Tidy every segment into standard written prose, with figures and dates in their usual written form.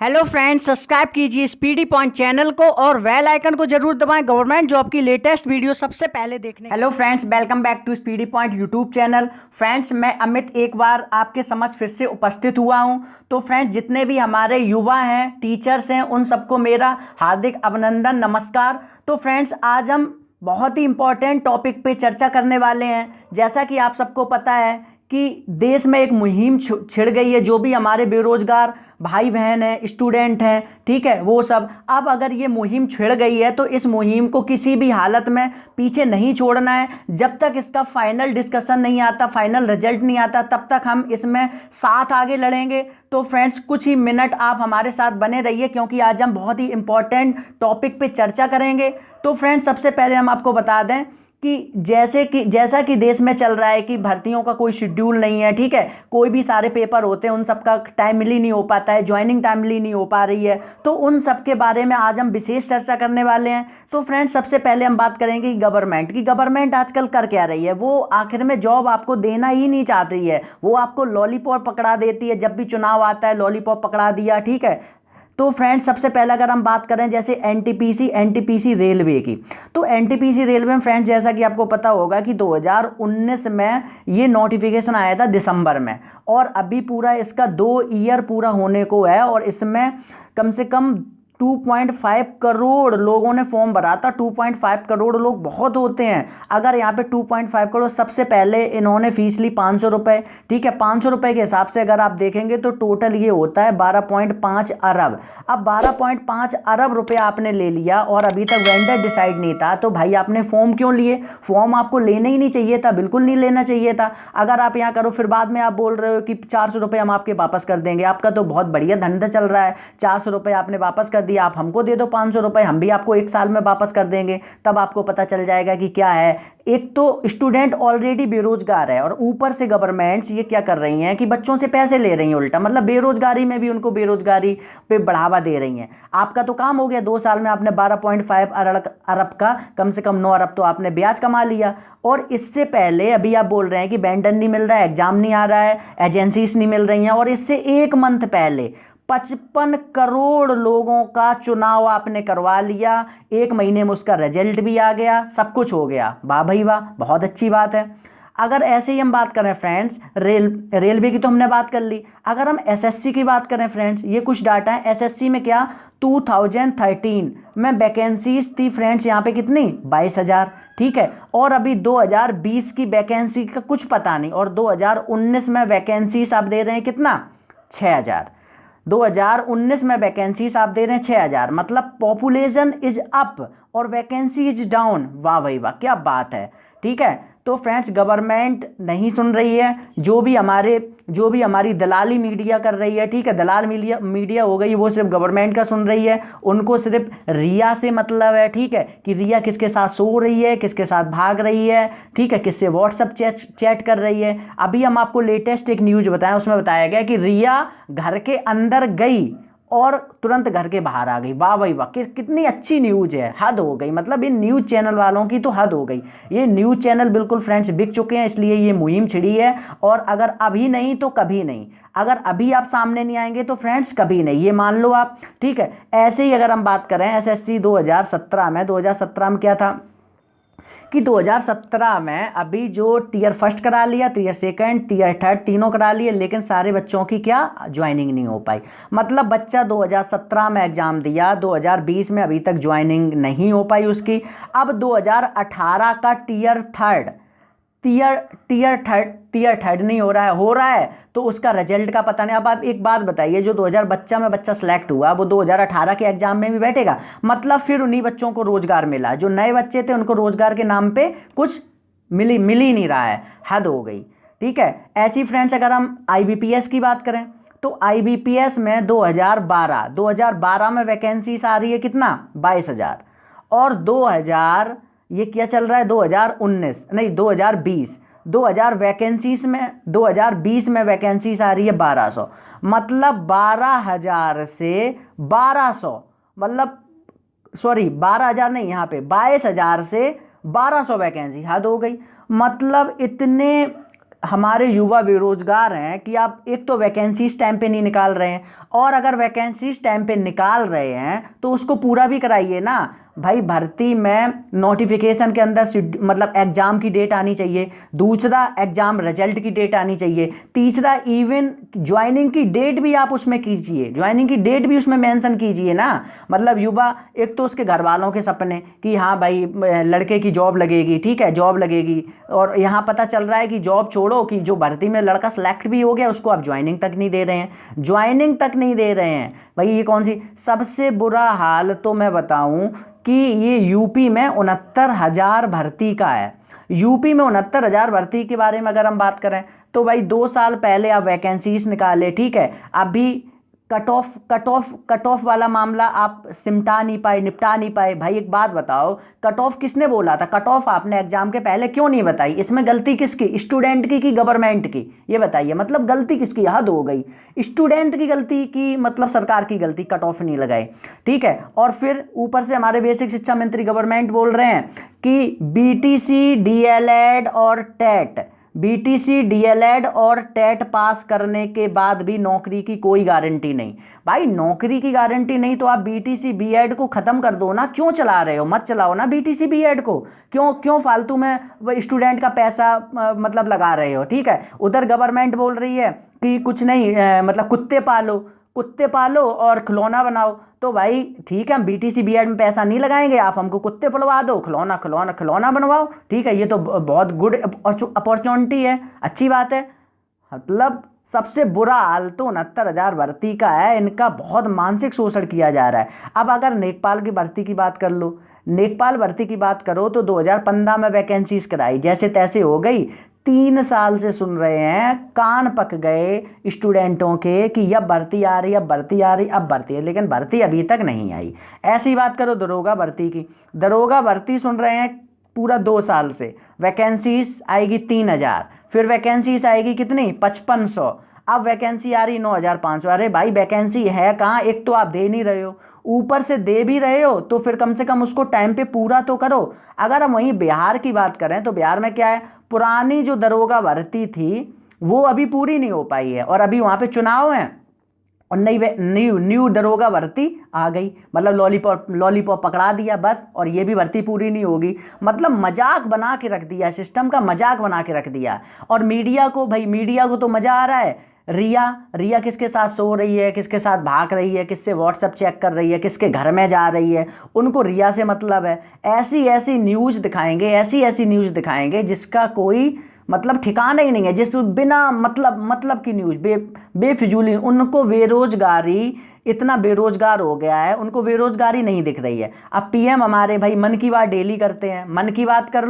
Hello friends, subscribe कीजिए speedy point channel को और बेल आइकन को जरूर दबाएं गवर्नमेंट जॉब की लेटेस्ट वीडियो सबसे पहले देखने। Hello friends, welcome back to speedy point YouTube channel. Friends, मैं अमित एक बार आपके समझ फिर से उपस्थित हुआ हूं। तो फ्रेंड्स, जितने भी हमारे युवा हैं, टीचर्स हैं, उन सबको मेरा हार्दिक अभिनंदन, नमस्कार। तो फ्रेंड्स, आज हम बहुत ही इंपॉर्टेंट टॉपिक पे चर्चा करने वाले हैं। जैसा कि आप सबको पता है कि देश में एक मुहिम छिड़ गई है। जो भी हमारे बेरोजगार भाई बहन हैं, स्टूडेंट हैं, ठीक है, वो सब, अब अगर ये मुहिम छिड़ गई है तो इस मुहिम को किसी भी हालत में पीछे नहीं छोड़ना है। जब तक इसका फाइनल डिस्कशन नहीं आता, फाइनल रिजल्ट नहीं आता, तब तक हम इसमें साथ आगे लड़ेंगे। तो फ्रेंड्स, कुछ ही मिनट आप हमारे साथ बने रहिए, क्योंकि आज हम बहुत ही इंपॉर्टेंट टॉपिक पे चर्चा करेंगे। तो फ्रेंड्स, सबसे पहले हम आपको बता दें कि जैसा कि देश में चल रहा है कि भर्तियों का कोई शेड्यूल नहीं है, ठीक है, कोई भी सारे पेपर होते हैं, उन सब का टाइमली नहीं हो पाता है, ज्वाइनिंग टाइमली नहीं हो पा रही है। तो उन सब के बारे में आज हम विशेष चर्चा करने वाले हैं। तो फ्रेंड्स, सबसे पहले हम बात करेंगे गवर्नमेंट आजकल कर क्या रही है। वो आखिर में जॉब आपको देना ही नहीं चाह रही है, वो आपको लॉलीपॉप पकड़ा देती है। जब भी चुनाव आता है, लॉलीपॉप पकड़ा दिया, ठीक है। तो फ्रेंड्स, सबसे पहले अगर हम बात करें जैसे एनटीपीसी रेलवे की, तो एनटीपीसी रेलवे में फ्रेंड्स, जैसा कि आपको पता होगा कि 2019 में ये नोटिफिकेशन आया था दिसंबर में, और अभी पूरा इसका 2 ईयर पूरा होने को है। और इसमें कम से कम 2.5 करोड़ लोगों ने फॉर्म भरा था। 2.5 करोड़ लोग बहुत होते हैं। अगर यहाँ पे 2.5 करोड़, सबसे पहले इन्होंने फीस ली 500 रुपये, ठीक है। 500 रुपये के हिसाब से अगर आप देखेंगे तो टोटल ये होता है 12.5 अरब। अब 12.5 अरब रुपये आपने ले लिया और अभी तक वेंडर डिसाइड नहीं था, तो भाई आपने फॉर्म क्यों लिए? फॉर्म आपको लेना ही नहीं चाहिए था, बिल्कुल नहीं लेना चाहिए था। अगर आप यहाँ करो, फिर बाद में आप बोल रहे हो कि 400 रुपये हम आपके वापस कर देंगे। आपका तो बहुत बढ़िया धंधा चल रहा है, 400 रुपये आपने वापस कर दिया, आप हमको दे दो 500 रुपये, हम भी आपको 1 साल में वापस कर देंगे। तब आपको पता चल जाएगा कि क्या है। एक तो स्टूडेंट ऑलरेडी बेरोजगार है, और ऊपर से गवर्नमेंट्स ये क्या कर रही हैं कि बच्चों से पैसे ले रही हैं उल्टा, मतलब बेरोजगारी में भी उनको बेरोजगारी पे बढ़ावा दे रही हैं। आपका तो काम हो गया, 2 साल में आपने 12.5 अरब का कम से कम 9 अरब तो आपने ब्याज कमा लिया। और इससे पहले अभी आप बोल रहे हैं कि वेंडर नहीं मिल रहा है, एग्जाम नहीं आ रहा है, एजेंसीज नहीं मिल रही हैं, और इससे 1 मंथ पहले 55 करोड़ लोगों का चुनाव आपने करवा लिया। 1 महीने में उसका रिजल्ट भी आ गया, सब कुछ हो गया। वाह भाई वाह, बहुत अच्छी बात है। अगर ऐसे ही हम बात करें फ्रेंड्स, रेलवे की तो हमने बात कर ली। अगर हम एसएससी की बात करें फ्रेंड्स, ये कुछ डाटा है एसएससी में। क्या 2013 में वैकेंसीज थी फ्रेंड्स, यहाँ पे कितनी? 22,000, ठीक है। और अभी 2020 की वैकेंसी का कुछ पता नहीं, और 2019 में वैकेंसीज आप दे रहे हैं कितना? 6,000। 2019 में वैकेंसीज आप दे रहे हैं 6,000, मतलब पॉपुलेशन इज अप और वैकेंसी इज डाउन। वाह भाई वाह, क्या बात है, ठीक है। तो फ्रेंड्स, गवर्नमेंट नहीं सुन रही है। जो भी हमारी दलाली मीडिया कर रही है, ठीक है, दलाल मीडिया हो गई, वो सिर्फ गवर्नमेंट का सुन रही है। उनको सिर्फ रिया से मतलब है, ठीक है, कि रिया किसके साथ सो रही है, किसके साथ भाग रही है, ठीक है, किससे व्हाट्सअप चैट कर रही है। अभी हम आपको लेटेस्ट एक न्यूज बताएं, उसमें बताया गया कि रिया घर के अंदर गई और तुरंत घर के बाहर आ गई। वाह भाई वाह, कितनी अच्छी न्यूज है, हद हो गई। मतलब इन न्यूज चैनल वालों की तो हद हो गई। ये न्यूज चैनल बिल्कुल फ्रेंड्स बिक चुके हैं, इसलिए ये मुहिम छिड़ी है। और अगर अभी नहीं तो कभी नहीं, अगर अभी आप सामने नहीं आएंगे तो फ्रेंड्स कभी नहीं, ये मान लो आप, ठीक है। ऐसे ही अगर हम बात करें एसएससी 2017 में क्या था कि 2017 में अभी जो टीयर फर्स्ट करा लिया, टीयर सेकंड, टीयर थर्ड, तीनों करा लिए, लेकिन सारे बच्चों की क्या ज्वाइनिंग नहीं हो पाई। मतलब बच्चा 2017 में एग्जाम दिया, 2020 में अभी तक ज्वाइनिंग नहीं हो पाई उसकी। अब 2018 का टीयर थर्ड नहीं हो रहा है, तो उसका रिजल्ट का पता नहीं। अब आप एक बात बताइए, जो 2000 बच्चा सेलेक्ट हुआ, वो 2018 के एग्जाम में भी बैठेगा? मतलब फिर उन्हीं बच्चों को रोजगार मिला, जो नए बच्चे थे उनको रोजगार के नाम पे कुछ मिल ही नहीं रहा है। हद हो गई, ठीक है। ऐसी फ्रेंड्स, अगर हम आईबीपीएस की बात करें, तो आईबीपीएस में 2012 में वैकेंसीज आ रही है कितना? 22,000। और 2000 ये क्या चल रहा है? 2020 में वैकेंसीज आ रही है 1200। मतलब 12,000 से 1200, मतलब सॉरी 12,000 नहीं, यहाँ पे 22,000 से 1200 वैकेंसी। हद हो गई। मतलब इतने हमारे युवा बेरोजगार हैं कि आप एक तो वैकेंसी इस टाइम पे नहीं निकाल रहे हैं, और अगर वैकेंसी इस टाइम पे निकाल रहे हैं तो उसको पूरा भी कराइए ना भाई। भर्ती में नोटिफिकेशन के अंदर मतलब एग्जाम की डेट आनी चाहिए, दूसरा एग्जाम रिजल्ट की डेट आनी चाहिए, तीसरा इवन ज्वाइनिंग की डेट भी आप उसमें कीजिए, ज्वाइनिंग की डेट भी उसमें मेंशन कीजिए ना। मतलब युवा, एक तो उसके घर वालों के सपने कि हाँ भाई लड़के की जॉब लगेगी, ठीक है जॉब लगेगी, और यहाँ पता चल रहा है कि जॉब छोड़ो कि जो भर्ती में लड़का सेलेक्ट भी हो गया उसको आप ज्वाइनिंग तक नहीं दे रहे हैं, ज्वाइनिंग तक नहीं दे रहे हैं भाई। ये कौन सी सबसे बुरा हाल तो मैं बताऊं कि ये यूपी में 69,000 भर्ती का है। यूपी में 69,000 भर्ती के बारे में अगर हम बात करें तो भाई 2 साल पहले आप वैकेंसीज निकाले, ठीक है, अभी कट ऑफ वाला मामला आप सिमटा नहीं पाए, निपटा नहीं पाए। भाई एक बात बताओ, कट ऑफ किसने बोला था? कट ऑफ आपने एग्जाम के पहले क्यों नहीं बताई? इसमें गलती किसकी, स्टूडेंट की कि गवर्नमेंट की? ये बताइए, मतलब गलती किसकी? हद हो गई, स्टूडेंट की गलती की मतलब सरकार की गलती, कट ऑफ नहीं लगाए, ठीक है। और फिर ऊपर से हमारे बेसिक शिक्षा मंत्री गवर्नमेंट बोल रहे हैं कि बीटीसी डीएलएड और टेट, बीटीसी डीएलएड और टेट पास करने के बाद भी नौकरी की कोई गारंटी नहीं। भाई नौकरी की गारंटी नहीं तो आप बीटीसी बीएड को खत्म कर दो ना, क्यों चला रहे हो? मत चलाओ ना बीटीसी बीएड को, क्यों क्यों फालतू में स्टूडेंट का पैसा मतलब लगा रहे हो, ठीक है। उधर गवर्नमेंट बोल रही है कि कुछ नहीं मतलब कुत्ते पालो और खिलौना बनाओ। तो भाई ठीक है, हम बीटीसी बीएड में पैसा नहीं लगाएंगे, आप हमको कुत्ते पलवा दो, खिलौना बनवाओ, ठीक है। ये तो बहुत गुड अपॉर्चुनिटी है, अच्छी बात है। मतलब सबसे बुरा हाल तो 69,000 भर्ती का है, इनका बहुत मानसिक शोषण किया जा रहा है। अब अगर नेकपाल की भर्ती की बात कर लो, नेकपाल भर्ती की बात करो तो 2015 में वैकेंसीज कराई, जैसे तैसे हो गई। 3 साल से सुन रहे हैं, कान पक गए स्टूडेंटों के कि अब भर्ती आ रही, अब भर्ती आ रही, अब भर्ती है, लेकिन भर्ती अभी तक नहीं आई। ऐसी बात करो दरोगा भर्ती की, दरोगा भर्ती सुन रहे हैं पूरा 2 साल से, वैकेंसीज आएगी 3,000, फिर वैकेंसीज आएगी कितनी 5500, अब वैकेंसी आ रही 9,500। अरे भाई वैकेंसी है कहाँ? एक तो आप दे नहीं रहे हो, ऊपर से दे भी रहे हो तो फिर कम से कम उसको टाइम पे पूरा तो करो। अगर हम वहीं बिहार की बात करें तो बिहार में क्या है, पुरानी जो दरोगा भर्ती थी वो अभी पूरी नहीं हो पाई है, और अभी वहां पे चुनाव है और न्यू दरोगा भर्ती आ गई, मतलब लॉलीपॉप पकड़ा दिया बस, और ये भी भर्ती पूरी नहीं होगी। मतलब मजाक बना के रख दिया, सिस्टम का मजाक बना के रख दिया। और मीडिया को, भाई मीडिया को तो मजा आ रहा है, रिया किसके साथ सो रही है, किसके साथ भाग रही है, किससे व्हाट्सएप चेक कर रही है, किसके घर में जा रही है, उनको रिया से मतलब है। ऐसी ऐसी न्यूज़ दिखाएंगे जिसका कोई मतलब ठिकाना ही नहीं है, जिस बिना मतलब की न्यूज़, बेफिजूली। उनको बेरोजगारी, इतना बेरोजगार हो गया है, उनको बेरोजगारी नहीं दिख रही है। अब पीएम हमारे भाई मन की बात डेली करते हैं, मन की बात कर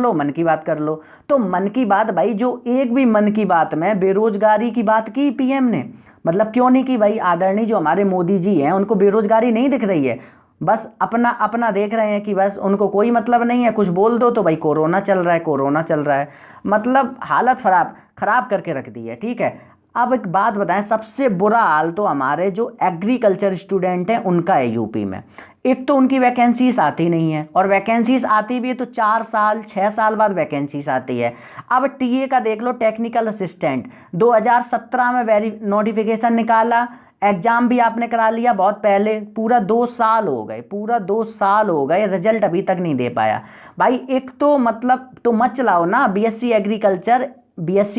लो, तो मन की बात भाई, जो एक भी मन की बात में बेरोजगारी की बात की पीएम ने? मतलब क्यों नहीं की भाई? आदरणीय जो हमारे मोदी जी हैं उनको बेरोजगारी नहीं दिख रही है, बस अपना देख रहे हैं कि बस उनको कोई मतलब नहीं है, कुछ बोल दो तो भाई कोरोना चल रहा है। मतलब हालत खराब करके रख दी है, ठीक है। अब एक बात बताएं, सबसे बुरा हाल तो हमारे जो एग्रीकल्चर स्टूडेंट हैं उनका है यूपी में। एक तो उनकी वैकेंसीज आती नहीं है, और वैकेंसीज आती भी है तो 4 साल 6 साल बाद वैकेंसीज आती है। अब टीए का देख लो, टेक्निकल असिस्टेंट 2017 में नोटिफिकेशन निकाला, एग्जाम भी आपने करा लिया बहुत पहले, पूरा 2 साल हो गए, रिजल्ट अभी तक नहीं दे पाया। भाई एक तो मतलब तो मत चलाओ ना बीएससी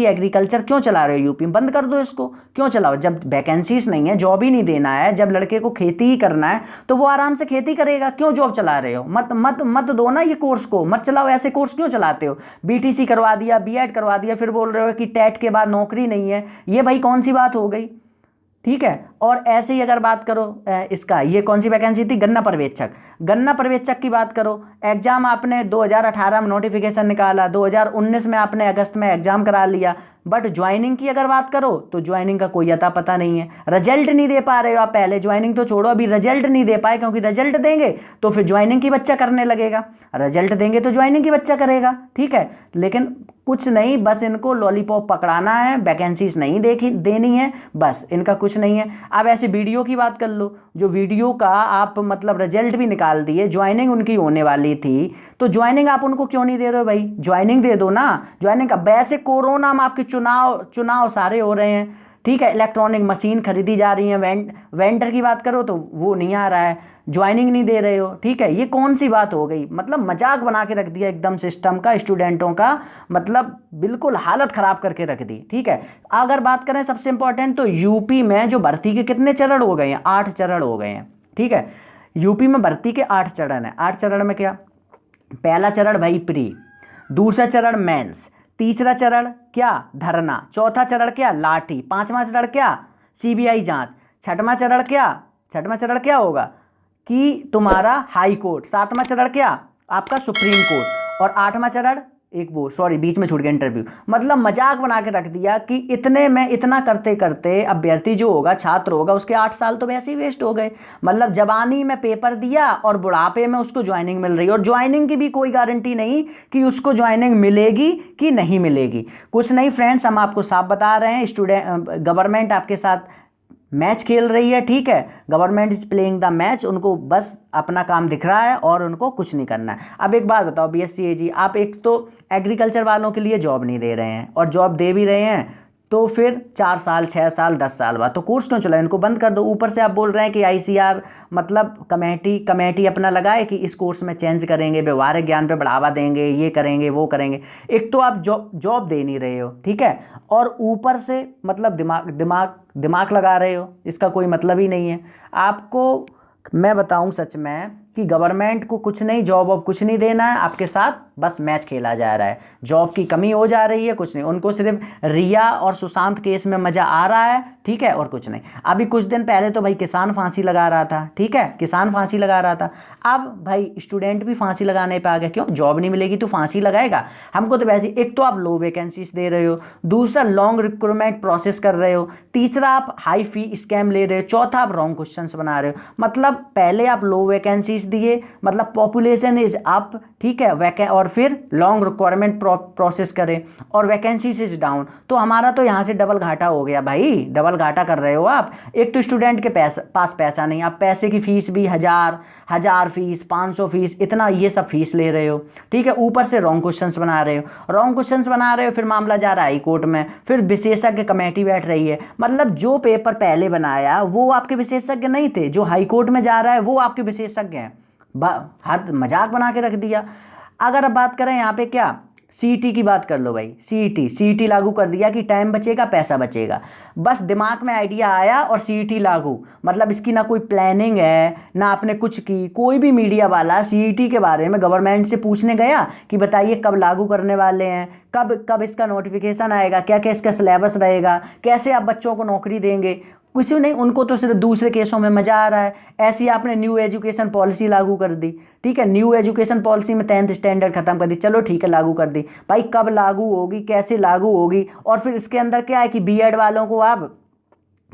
एग्रीकल्चर क्यों चला रहे हो यूपी में? बंद कर दो इसको, क्यों चलाओ? जब वैकेंसीज नहीं है, जॉब ही नहीं देना है, जब लड़के को खेती ही करना है तो वो आराम से खेती करेगा, क्यों जॉब चला रहे हो? मत दो ना ये कोर्स को, मत चलाओ, ऐसे कोर्स क्यों चलाते हो? बीटीसी करवा दिया, बीएड करवा दिया, फिर बोल रहे हो कि टेट के बाद नौकरी नहीं है। ये भाई कौन सी बात हो गई, ठीक है। और ऐसे ही अगर बात करो इसका, ये कौन सी वैकेंसी थी, गन्ना पर्यवेक्षक की बात करो, एग्जाम आपने 2018 में नोटिफिकेशन निकाला, 2019 में आपने अगस्त में एग्जाम करा लिया, बट ज्वाइनिंग की अगर बात करो तो ज्वाइनिंग का कोई अता पता नहीं है, रिजल्ट नहीं दे पा रहे हो आप। पहले ज्वाइनिंग तो छोड़ो, अभी रिजल्ट नहीं दे पाए, क्योंकि रिजल्ट देंगे तो फिर ज्वाइनिंग की बच्चा करने लगेगा, रिजल्ट देंगे तो ज्वाइनिंग की बच्चा करेगा, ठीक है। लेकिन कुछ नहीं, बस इनको लॉलीपॉप पकड़ाना है, वैकेंसीज नहीं देनी है, बस इनका कुछ नहीं है। अब ऐसे वीडियो की बात कर लो, जो वीडियो का आप मतलब रिजल्ट भी निकाल दिए, ज्वाइनिंग उनकी होने वाली थी, तो ज्वाइनिंग आप उनको क्यों नहीं दे रहे हो भाई? ज्वाइनिंग दे दो ना, ज्वाइनिंग का। वैसे कोरोना में आपके चुनाव चुनाव सारे हो रहे हैं, ठीक है, इलेक्ट्रॉनिक मशीन खरीदी जा रही है, वेंडर की बात करो तो वो नहीं आ रहा है, ज्वाइनिंग नहीं दे रहे हो, ठीक है, ये कौन सी बात हो गई? मतलब मजाक बना के रख दिया एकदम सिस्टम का, स्टूडेंटों का, मतलब बिल्कुल हालत खराब करके रख दी, ठीक है। अगर बात करें सबसे इंपॉर्टेंट, तो यूपी में जो भर्ती के कितने चरण हो गए हैं? 8 चरण हो गए हैं, ठीक है। यूपी में भर्ती के 8 चरण है। 8 चरण में क्या? पहला चरण भाई प्री, दूसरा चरण मेंस, तीसरा चरण क्या? धरना, चौथा चरण क्या? लाठी, पांचवा चरण क्या? सीबीआई जांच, छठवां चरण क्या? छठवां चरण क्या होगा कि तुम्हारा हाई कोर्ट, सातवां चरण क्या? आपका सुप्रीम कोर्ट, और आठवां चरण एक वो सॉरी बीच में छूट गया इंटरव्यू। मतलब मजाक बना के रख दिया कि इतने में इतना करते करते अभ्यर्थी जो होगा, छात्र होगा, उसके 8 साल तो वैसे ही वेस्ट हो गए। मतलब जवानी में पेपर दिया और बुढ़ापे में उसको ज्वाइनिंग मिल रही है, और ज्वाइनिंग की भी कोई गारंटी नहीं कि उसको ज्वाइनिंग मिलेगी कि नहीं मिलेगी। कुछ नहीं फ्रेंड्स, हम आपको साफ बता रहे हैं, गवर्नमेंट आपके साथ मैच खेल रही है, ठीक है, government is playing the match, उनको बस अपना काम दिख रहा है और उनको कुछ नहीं करना है। अब एक बात बताओ बीएससी एजी, आप एक तो एग्रीकल्चर वालों के लिए जॉब नहीं दे रहे हैं, और जॉब दे भी रहे हैं तो फिर 4 साल 6 साल 10 साल बाद, तो कोर्स क्यों चला? इनको बंद कर दो। ऊपर से आप बोल रहे हैं कि आईसीआर मतलब कमेटी अपना लगाए कि इस कोर्स में चेंज करेंगे, व्यवहारिक ज्ञान पे बढ़ावा देंगे, ये करेंगे वो करेंगे। एक तो आप जॉब दे नहीं रहे हो, ठीक है, और ऊपर से मतलब दिमाग लगा रहे हो, इसका कोई मतलब ही नहीं है। आपको मैं बताऊं सच में कि गवर्नमेंट को कुछ नहीं, जॉब वॉब कुछ नहीं देना है, आपके साथ बस मैच खेला जा रहा है। जॉब की कमी हो जा रही है, कुछ नहीं, उनको सिर्फ रिया और सुशांत केस में मज़ा आ रहा है, ठीक है, और कुछ नहीं। अभी कुछ दिन पहले तो भाई किसान फांसी लगा रहा था, ठीक है, किसान फांसी लगा रहा था। अब भाई स्टूडेंट भी फांसी लगाने पे आ गया। क्यों? जॉब नहीं मिलेगी तो फांसी लगाएगा? हमको तो वैसे, एक तो आप लो वैकेंसीज दे रहे हो, दूसरा लॉन्ग रिक्रूटमेंट प्रोसेस कर रहे हो, तीसरा आप हाई फी स्कैम ले रहे हो, चौथा आप रॉन्ग क्वेश्चंस बना रहे हो। मतलब पहले आप लो वैकेंसीज दिए, मतलब पॉपुलेशन इज अप, ठीक है, और फिर लॉन्ग रिक्वायरमेंट प्रोसेस करें और वैकेंसीज इज डाउन, तो हमारा तो यहाँ से डबल घाटा हो गया भाई, डबल घाटा कर रहे हो आप। एक तो स्टूडेंट के पास पैसा नहीं, आप पैसे की फीस भी 1000 फीस, 500 फीस, इतना ये सब फीस ले रहे हो, ठीक है, ऊपर से रॉन्ग क्वेश्चंस बना रहे हो, फिर मामला जा रहा है हाई कोर्ट में, फिर विशेषज्ञ कमेटी बैठ रही है। मतलब जो पेपर पहले बनाया वो आपके विशेषज्ञ नहीं थे, जो हाई कोर्ट में जा रहा है वो आपके विशेषज्ञ हैं। हद मजाक बना के रख दिया। अगर अब बात करें यहाँ पे क्या, सीईटी की बात कर लो भाई, सीईटी लागू कर दिया कि टाइम बचेगा पैसा बचेगा, बस दिमाग में आइडिया आया और सीईटी लागू। मतलब इसकी ना कोई प्लानिंग है ना आपने कुछ की। कोई भी मीडिया वाला सीईटी के बारे में गवर्नमेंट से पूछने गया कि बताइए कब लागू करने वाले हैं, कब इसका नोटिफिकेशन आएगा, क्या क्या इसका सिलेबस रहेगा, कैसे आप बच्चों को नौकरी देंगे, कुछ नहीं। उनको तो सिर्फ दूसरे केसों में मजा आ रहा है। ऐसी आपने न्यू एजुकेशन पॉलिसी लागू कर दी, ठीक है, न्यू एजुकेशन पॉलिसी में 10th स्टैंडर्ड खत्म कर दी, चलो ठीक है लागू कर दी, भाई कब लागू होगी, कैसे लागू होगी, और फिर इसके अंदर क्या है कि बीएड वालों को आप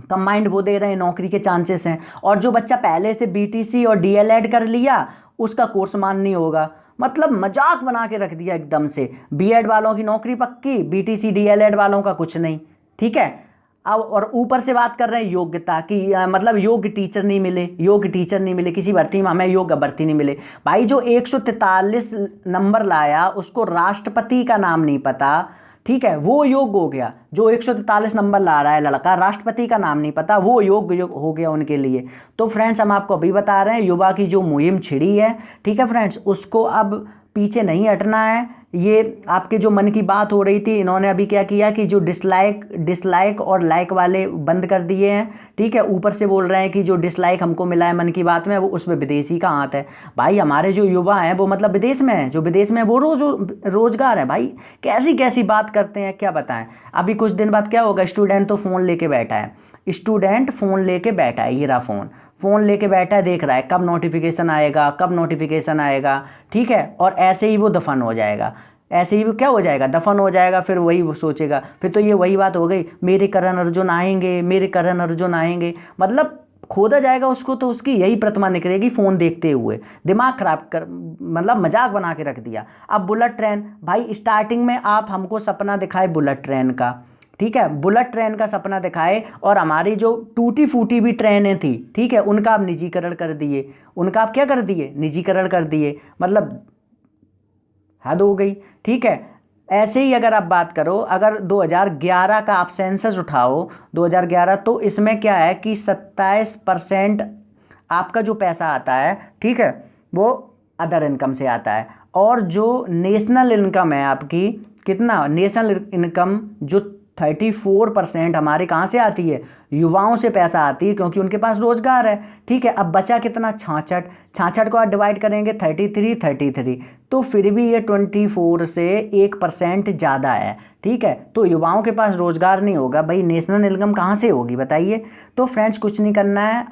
कंबाइंड वो दे रहे हैं, नौकरी के चांसेस हैं, और जो बच्चा पहले से बीटीसी और डीएलएड कर लिया उसका कोर्स मान नहीं होगा। मतलब मजाक बना के रख दिया एकदम से, बीएड वालों की नौकरी पक्की, बीटीसी डीएलएड वालों का कुछ नहीं, ठीक है। अब और ऊपर से बात कर रहे हैं योग्यता की, मतलब योग्य टीचर नहीं मिले किसी भर्ती में, हमें योग्य भर्ती नहीं मिले। भाई जो 143 नंबर लाया उसको राष्ट्रपति का नाम नहीं पता, ठीक है, वो योग्य हो गया। जो 143 नंबर ला रहा है लड़का, राष्ट्रपति का नाम नहीं पता, वो योग्य हो गया उनके लिए। तो फ्रेंड्स हम आपको अभी बता रहे हैं, युवा की जो मुहिम छिड़ी है, ठीक है फ्रेंड्स, उसको अब पीछे नहीं हटना है। ये आपके जो मन की बात हो रही थी, इन्होंने अभी क्या किया कि जो डिसलाइक और लाइक वाले बंद कर दिए हैं, ठीक है। ऊपर से बोल रहे हैं कि जो डिसलाइक हमको मिला है मन की बात में, वो उसमें विदेशी का हाथ है। भाई हमारे जो युवा हैं वो मतलब विदेश में है, जो विदेश में है वो रोजगार है। भाई कैसी कैसी बात करते हैं, क्या बताएं। अभी कुछ दिन बाद क्या होगा, स्टूडेंट तो फ़ोन लेके बैठा है, ये रहा फ़ोन लेके बैठा है, देख रहा है कब नोटिफिकेशन आएगा, ठीक है, और ऐसे ही वो दफन हो जाएगा, ऐसे ही वो क्या हो जाएगा, दफन हो जाएगा। फिर वही वो सोचेगा, फिर तो ये वही बात हो गई, मेरे करण अर्जुन आएंगे, मतलब खोदा जाएगा उसको, तो उसकी यही प्रतिमा निकलेगी फ़ोन देखते हुए। दिमाग खराब कर, मतलब मजाक बना के रख दिया। अब बुलेट ट्रेन, भाई स्टार्टिंग में आप हमको सपना दिखाए बुलेट ट्रेन का, ठीक है, बुलेट ट्रेन का सपना दिखाए, और हमारी जो टूटी फूटी भी ट्रेनें थी, ठीक है, उनका आप निजीकरण कर दिए, निजीकरण कर दिए, मतलब हद हो गई, ठीक है। ऐसे ही अगर आप बात करो, अगर 2011 का आप सेंसस उठाओ 2011, तो इसमें क्या है कि 27% आपका जो पैसा आता है, ठीक है, वो अदर इनकम से आता है। और जो नेशनल इनकम है आपकी, कितना नेशनल इनकम जो 34% हमारे कहाँ से आती है, युवाओं से पैसा आती है, क्योंकि उनके पास रोजगार है। ठीक है, अब बचा कितना, 66 को आप डिवाइड करेंगे 33, तो फिर भी ये 24 से 1% ज़्यादा है। ठीक है, तो युवाओं के पास रोजगार नहीं होगा भाई, नेशनल इनकम कहाँ से होगी बताइए। तो फ्रेंड्स कुछ नहीं करना है,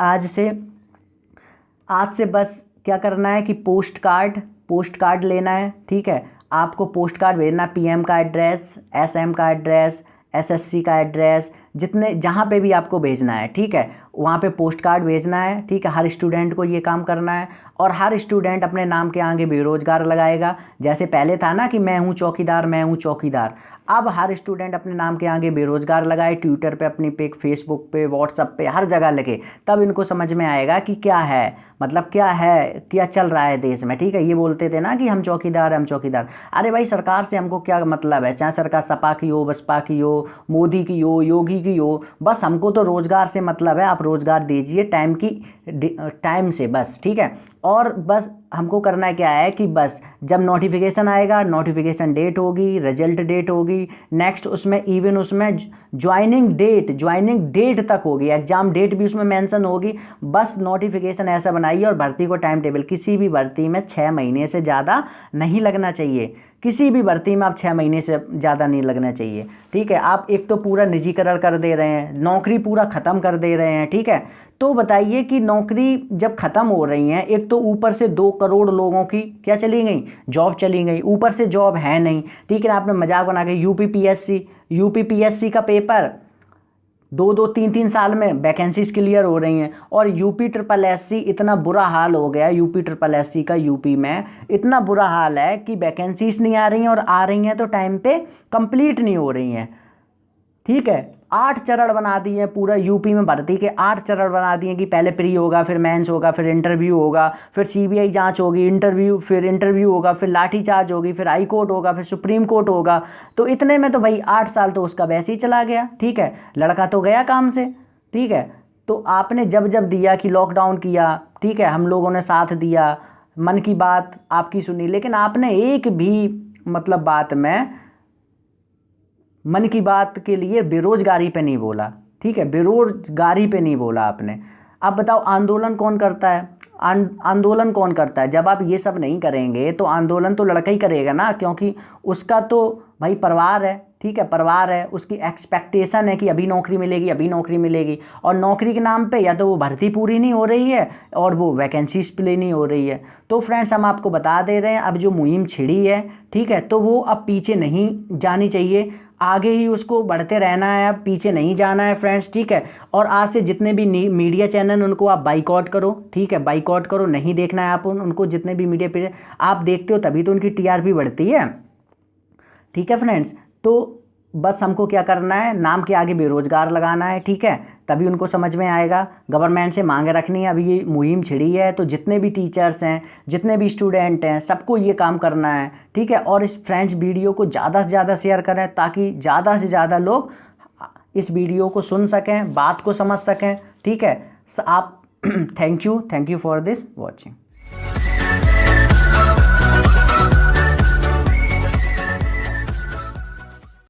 आज से बस क्या करना है कि पोस्ट कार्ड लेना है। ठीक है, आपको पोस्ट कार्ड भेजना, पीएम का एड्रेस, एसएम का एड्रेस, एसएससी का एड्रेस, जितने जहाँ पे भी आपको भेजना है, ठीक है, वहाँ पे पोस्ट कार्ड भेजना है। ठीक है, हर स्टूडेंट को ये काम करना है, और हर स्टूडेंट अपने नाम के आगे बेरोजगार लगाएगा। जैसे पहले था ना कि मैं हूँ चौकीदार, अब हर स्टूडेंट अपने नाम के आगे बेरोजगार लगाए, ट्विटर पे अपनी पिक, फेसबुक पे, व्हाट्सएप पे, हर जगह लगे, तब इनको समझ में आएगा कि क्या है, मतलब क्या चल रहा है देश में। ठीक है, ये बोलते थे ना कि हम चौकीदार, अरे भाई सरकार से हमको क्या मतलब है, चाहे सरकार सपा की हो, बसपा की हो, मोदी की हो, योगी की हो, बस हमको तो रोजगार से मतलब है। आप रोजगार दीजिए टाइम से बस। ठीक है, और बस हमको करना क्या है कि बस जब नोटिफिकेशन आएगा, नोटिफिकेशन डेट होगी, रिजल्ट डेट होगी, नेक्स्ट उसमें इवन उसमें ज्वाइनिंग डेट तक होगी, एग्जाम डेट भी उसमें मेंशन होगी। बस नोटिफिकेशन ऐसा बनाइए, और भर्ती को टाइम टेबल, किसी भी भर्ती में 6 महीने से ज़्यादा नहीं लगना चाहिए, किसी भी भर्ती में आप 6 महीने से ज़्यादा नहीं लगना चाहिए। ठीक है, आप एक तो पूरा निजीकरण कर दे रहे हैं, नौकरी पूरा ख़त्म कर दे रहे हैं। ठीक है, तो बताइए कि नौकरी जब ख़त्म हो रही हैं, एक तो ऊपर से 2 करोड़ लोगों की क्या चली गई, जॉब चली गई, ऊपर से जॉब है नहीं। ठीक है, आपने मजाक बना के यूपीपीएससी का पेपर 2-2, 3-3 साल में वैकेंसीज क्लियर हो रही हैं, और यूपीSSC इतना बुरा हाल हो गया, यूपीSSC का यूपी में इतना बुरा हाल है कि वैकेंसीज नहीं आ रही हैं, और आ रही हैं तो टाइम पे कंप्लीट नहीं हो रही हैं। ठीक है, 8 चरण बना दिए हैं पूरा यूपी में, भर्ती के 8 चरण बना दिए कि पहले प्री होगा, फिर मेंस होगा, फिर इंटरव्यू होगा, फिर सीबीआई जांच होगी, इंटरव्यू होगा, फिर लाठी चार्ज होगी, फिर हाई कोर्ट होगा, फिर सुप्रीम कोर्ट होगा। तो इतने में तो भाई 8 साल तो उसका वैसे ही चला गया। ठीक है, लड़का तो गया काम से। ठीक है, तो आपने जब दिया कि लॉकडाउन किया, ठीक है, हम लोगों ने साथ दिया, मन की बात आपकी सुनी, लेकिन आपने एक भी मतलब बात में मन की बात के लिए बेरोजगारी पे नहीं बोला। ठीक है, बेरोजगारी पे नहीं बोला आपने। अब बताओ आंदोलन कौन करता है, आंदोलन कौन करता है? जब आप ये सब नहीं करेंगे तो आंदोलन तो लड़का ही करेगा ना, क्योंकि उसका तो भाई परिवार है। ठीक है, परिवार है, उसकी एक्सपेक्टेशन है कि अभी नौकरी मिलेगी, और नौकरी के नाम पे या तो वो भर्ती पूरी नहीं हो रही है, और वो वैकेंसीज प्ले नहीं हो रही है। तो फ्रेंड्स हम आपको बता दे रहे हैं, अब जो मुहिम छिड़ी है, ठीक है, तो वो अब पीछे नहीं जानी चाहिए, आगे ही उसको बढ़ते रहना है, अब पीछे नहीं जाना है फ्रेंड्स। ठीक है, और आज से जितने भी मीडिया चैनल उनको आप बाइकआउट करो। ठीक है, बाइकआउट करो, नहीं देखना है आप उनको, जितने भी मीडिया पे आप देखते हो तभी तो उनकी टीआरपी बढ़ती है। ठीक है फ्रेंड्स, तो बस हमको क्या करना है, नाम के आगे बेरोजगार लगाना है। ठीक है, तभी उनको समझ में आएगा। गवर्नमेंट से मांगे रखनी है, अभी ये मुहिम छिड़ी है तो जितने भी टीचर्स हैं, जितने भी स्टूडेंट हैं, सबको ये काम करना है। ठीक है, और इस फ्रेंड्स वीडियो को ज़्यादा से ज़्यादा शेयर करें, ताकि ज़्यादा से ज़्यादा लोग इस वीडियो को सुन सकें, बात को समझ सकें। ठीक है, आप thank you for this watching.